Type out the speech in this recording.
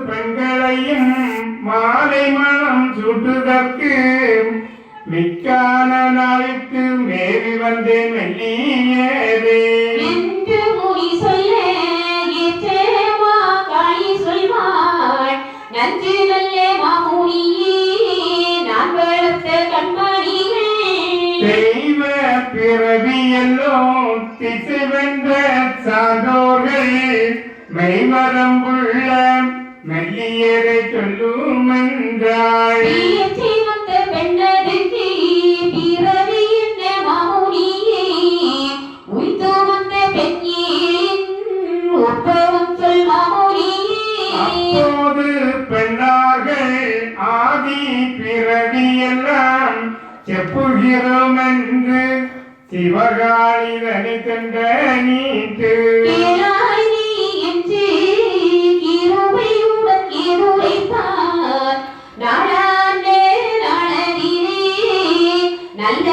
பெண்களையும் மாலை மனம் சுட்டுதற்கு மிக்கான நாளைக்கு மேவி வந்தேன் மெல்லியேரே என்று மொழி சொல்ல ஏற்றமா காளி சொல்வாள் நன்று நல்ல மாமுனியே நான் வளர்த்த கண்மணியே தெய்வ பிறவியல்லோ திசை வென்ற சாதோர்கள் மெய்வரம்புள்ள மெல்லியரை சொல்லும் என்றாள் வந்த பெண்ணருக்கு பிறவி என்ன மாமுனியே உய்து வந்த பெண்ணின் உற்பவம் சொல் மாமுனியே அப்போது பெண்ணார்கள் ஆதி பிறவியெல்லாம் செப்புகிறோம் என்று சிவகாளிதனை கண்ட நீட்டு நல்ல